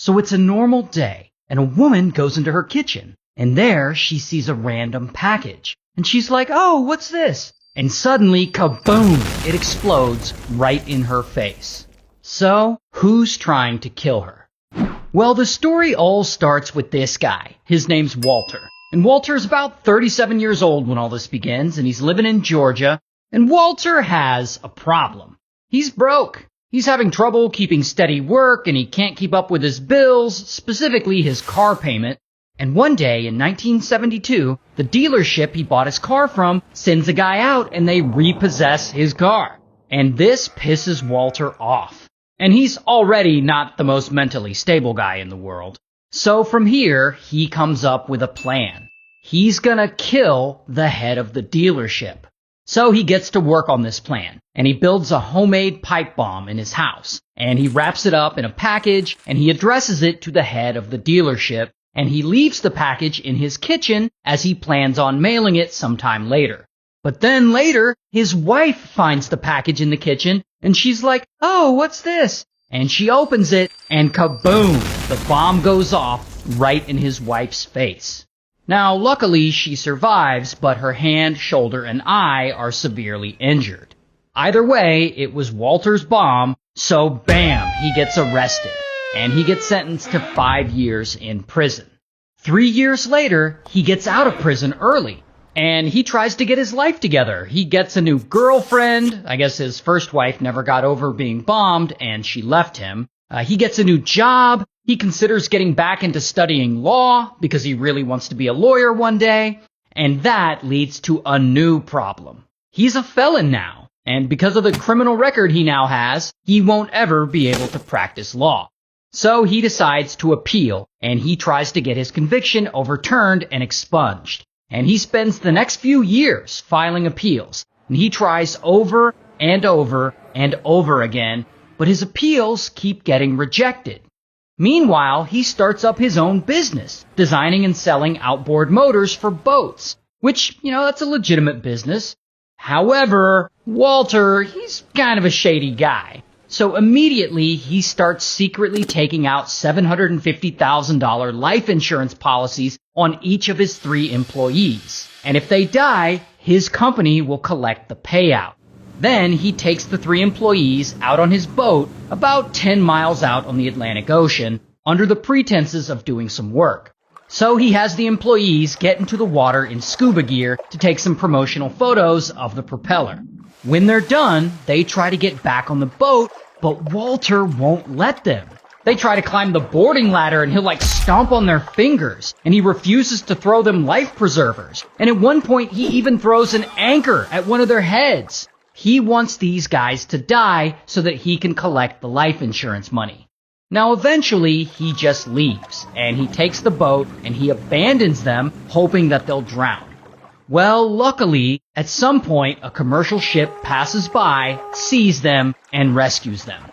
So it's a normal day, and a woman goes into her kitchen, and there she sees a random package. And she's like, "Oh, what's this?" And suddenly, kaboom, it explodes right in her face. So, who's trying to kill her? Well, the story all starts with this guy. His name's Walter. And Walter's about 37 years old when all this begins, and he's living in Georgia. And Walter has a problem. He's broke. He's having trouble keeping steady work, and he can't keep up with his bills, specifically his car payment. And one day in 1972, the dealership he bought his car from sends a guy out and they repossess his car. And this pisses Walter off. And he's already not the most mentally stable guy in the world. So from here, he comes up with a plan. He's gonna kill the head of the dealership. So he gets to work on this plan, and he builds a homemade pipe bomb in his house, and he wraps it up in a package, and he addresses it to the head of the dealership, and he leaves the package in his kitchen as he plans on mailing it sometime later. But then later, his wife finds the package in the kitchen, and she's like, "Oh, what's this?" And she opens it, and kaboom, the bomb goes off right in his wife's face. Now, luckily, she survives, but her hand, shoulder, and eye are severely injured. Either way, it was Walter's bomb, so bam, he gets arrested, and he gets sentenced to 5 years in prison. 3 years later, he gets out of prison early, and he tries to get his life together. He gets a new girlfriend. I guess his first wife never got over being bombed, and she left him. He gets a new job. He considers getting back into studying law because he really wants to be a lawyer one day. And that leads to a new problem. He's a felon now, and because of the criminal record he now has, he won't ever be able to practice law. So he decides to appeal, and he tries to get his conviction overturned and expunged. And he spends the next few years filing appeals, and he tries over and over and over again, but his appeals keep getting rejected. Meanwhile, he starts up his own business, designing and selling outboard motors for boats, which, that's a legitimate business. However, Walter, he's kind of a shady guy. So immediately, he starts secretly taking out $750,000 life insurance policies on each of his 3 employees. And if they die, his company will collect the payout. Then he takes the 3 employees out on his boat about 10 miles out on the Atlantic Ocean under the pretenses of doing some work. So he has the employees get into the water in scuba gear to take some promotional photos of the propeller. When they're done, they try to get back on the boat, but Walter won't let them. They try to climb the boarding ladder and he'll stomp on their fingers, and he refuses to throw them life preservers. And at one point he even throws an anchor at one of their heads. He wants these guys to die so that he can collect the life insurance money. Now eventually he just leaves, and he takes the boat and he abandons them, hoping that they'll drown. Well, luckily, at some point a commercial ship passes by, sees them, and rescues them.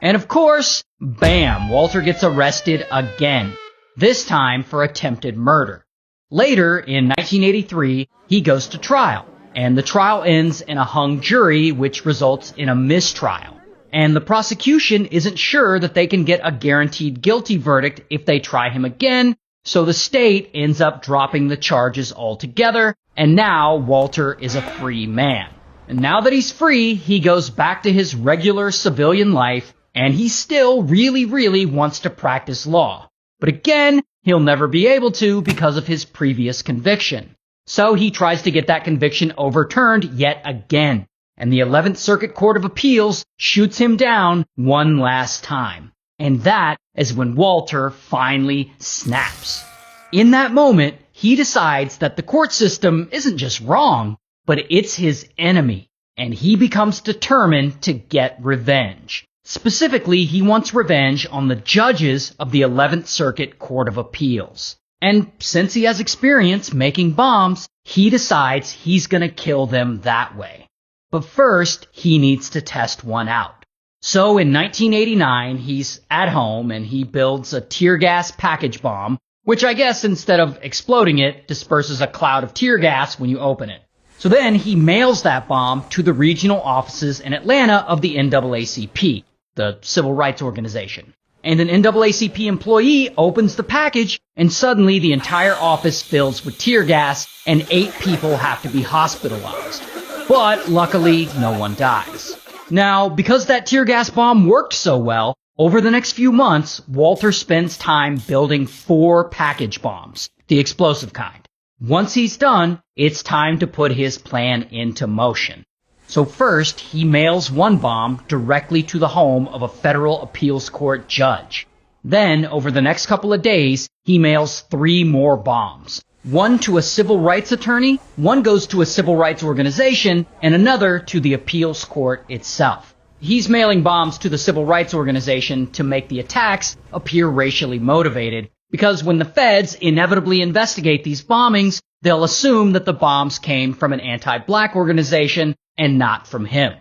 And of course, bam, Walter gets arrested again, this time for attempted murder. Later, in 1983, he goes to trial, and the trial ends in a hung jury, which results in a mistrial. And the prosecution isn't sure that they can get a guaranteed guilty verdict if they try him again, so the state ends up dropping the charges altogether, and now Walter is a free man. And now that he's free, he goes back to his regular civilian life, and he still really wants to practice law. But again, he'll never be able to because of his previous conviction. So he tries to get that conviction overturned yet again. And the 11th Circuit Court of Appeals shoots him down one last time. And that is when Walter finally snaps. In that moment, he decides that the court system isn't just wrong, but it's his enemy. And he becomes determined to get revenge. Specifically, he wants revenge on the judges of the 11th Circuit Court of Appeals. And since he has experience making bombs, he decides he's gonna kill them that way. But first, he needs to test one out. So in 1989, he's at home and he builds a tear gas package bomb, which I guess instead of exploding it, disperses a cloud of tear gas when you open it. So then he mails that bomb to the regional offices in Atlanta of the NAACP, the civil rights organization. and an NAACP employee opens the package, and suddenly the entire office fills with tear gas, and 8 people have to be hospitalized. But luckily, no one dies. Now, because that tear gas bomb worked so well, over the next few months, Walter spends time building 4 package bombs, the explosive kind. Once he's done, it's time to put his plan into motion. So first, he mails 1 bomb directly to the home of a federal appeals court judge. Then, over the next couple of days, he mails 3 more bombs. 1 to a civil rights attorney, 1 goes to a civil rights organization, and another to the appeals court itself. He's mailing bombs to the civil rights organization to make the attacks appear racially motivated, because when the feds inevitably investigate these bombings, they'll assume that the bombs came from an anti-black organization and not from him.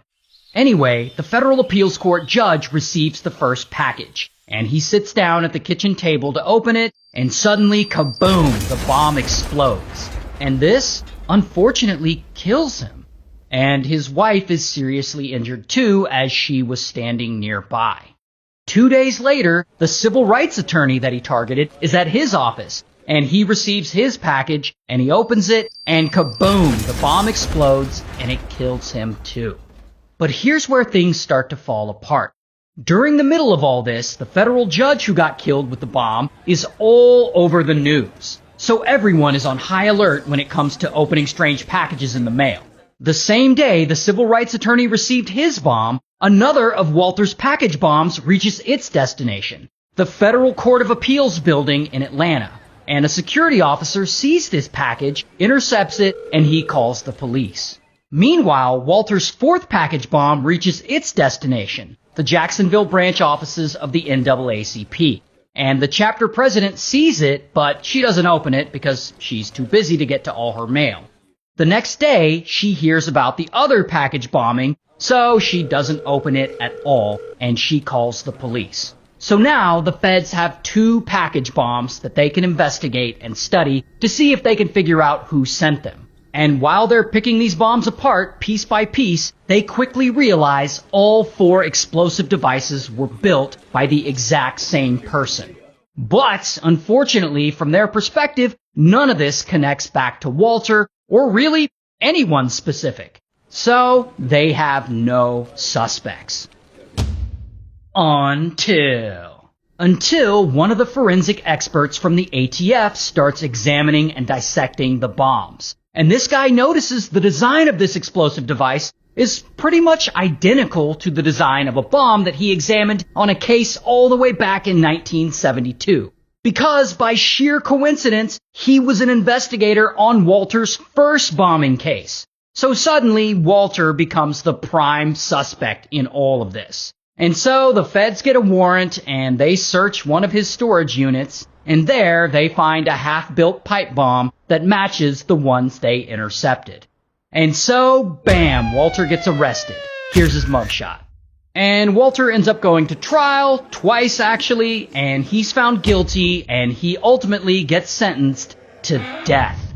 Anyway, the federal appeals court judge receives the first package, and he sits down at the kitchen table to open it, and suddenly, kaboom, the bomb explodes. And this, unfortunately, kills him. And his wife is seriously injured too, as she was standing nearby. 2 days later, the civil rights attorney that he targeted is at his office, and he receives his package, and he opens it, and kaboom, the bomb explodes, and it kills him too. But here's where things start to fall apart. During the middle of all this, the federal judge who got killed with the bomb is all over the news. So everyone is on high alert when it comes to opening strange packages in the mail. The same day the civil rights attorney received his bomb, another of Walter's package bombs reaches its destination, the Federal Court of Appeals building in Atlanta. And a security officer sees this package, intercepts it, and he calls the police. Meanwhile, Walter's 4th package bomb reaches its destination, the Jacksonville branch offices of the NAACP. And the chapter president sees it, but she doesn't open it because she's too busy to get to all her mail. The next day, she hears about the other package bombing, so she doesn't open it at all, and she calls the police. So now the feds have 2 package bombs that they can investigate and study to see if they can figure out who sent them. And while they're picking these bombs apart piece by piece, they quickly realize all 4 explosive devices were built by the exact same person. But, unfortunately, from their perspective, none of this connects back to Walter, or really anyone specific. So, they have no suspects. Until one of the forensic experts from the ATF starts examining and dissecting the bombs. And this guy notices the design of this explosive device is pretty much identical to the design of a bomb that he examined on a case all the way back in 1972. Because by sheer coincidence, he was an investigator on Walter's first bombing case. So suddenly, Walter becomes the prime suspect in all of this. And so the feds get a warrant and they search one of his storage units, and there they find a half-built pipe bomb that matches the ones they intercepted. And so, bam, Walter gets arrested. Here's his mugshot. And Walter ends up going to trial, twice actually, and he's found guilty, and he ultimately gets sentenced to death.